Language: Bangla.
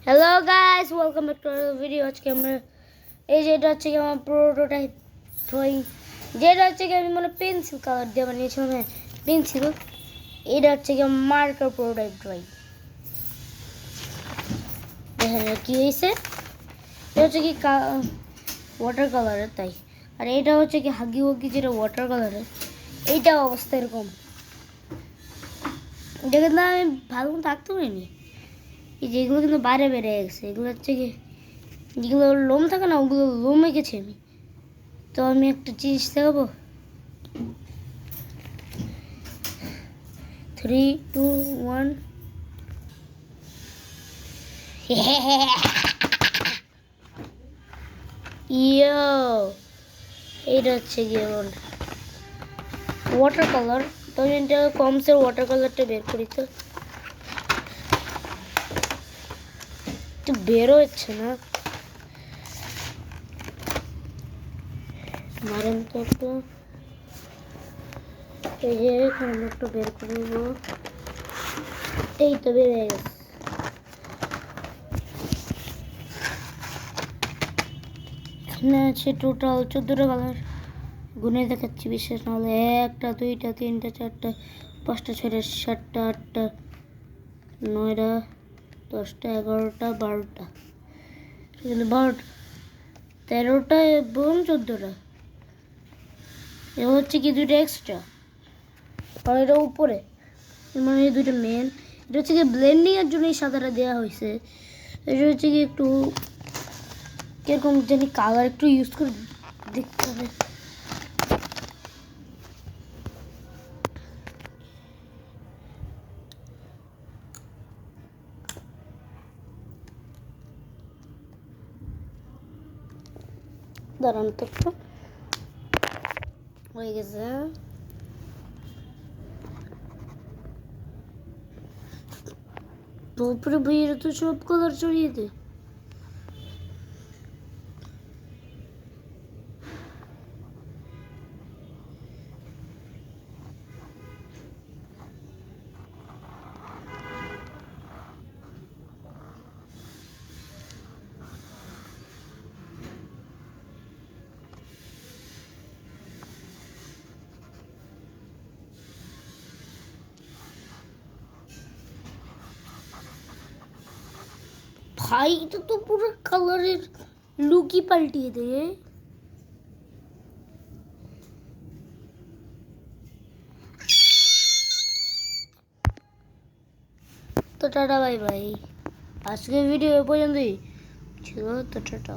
Hello guys, welcome back to our video. আজকে আমরা এই যে এটা হচ্ছে কি আমার প্রোটোটাইপ ড্রয়িং, যেটা হচ্ছে কি আমি মানে পেন্সিল কালার দিয়ে বানিয়েছিলাম। হ্যাঁ, পেন্সিল। এটা হচ্ছে কি মার্কার প্রোটোটাইপ ড্রয়িং। দেখেন কি হয়েছে, এটা হচ্ছে কি ওয়াটার কালারের, তাই। আর এটা হচ্ছে কি হাগি ওয়াগি, যেটা ওয়াটার কালারের। এইটা অবস্থা এরকম। এটা কিন্তু আমি ভালো মতো আঁকতে পারিনি। এই যে এগুলো কিন্তু বাইরে বেড়ে গেছে। এগুলো হচ্ছে কি যেগুলো লোম থাকে না, ওগুলো লোম এঁকেছি আমি। তো আমি একটা জিনিস দেখাবো। 3, 2, 1। ইয়ো, এইটা হচ্ছে গিয়ে ওয়াটার কালার। তো আমি এটা কমসের ওয়াটার কালারটা বের করি, তো বেরো হচ্ছে না। মারেন তো একটু, এই যে আমি একটু বের করে নেবো। এই তো বের হয়ে গেছে। এখানে আছে টোটাল 14টা কালার। গুনে দেখাচ্ছি, বিশেষ নাহলে 1টা 2টা 3টা 4টা 5টা 6টা 7টা 8টা 9টা 10টা 11টা 12টা 12টা 13টা এবং 14টা। এবার হচ্ছে কি 2টা এক্সট্রা, আর এটা উপরে মানে এই 2টা মেন। এটা হচ্ছে কি ব্লেন্ডিং এর জন্য এই সাদাটা দেওয়া হয়েছে। এটা হচ্ছে কি একটু কিরকম জানি কালার একটু ইউজ করে দেখতে হবে। দাঁড়ান তো একটু, হয়ে গেছে। উপরে বইয়ের তো সব কালার চড়িয়ে দে। ভাই এটা তো পুরো কালারের লুকই পাল্টিয়ে দে। তো টাটা, বাই বাই। আজকের ভিডিও এ পর্যন্তই ছিল। তো টাটা।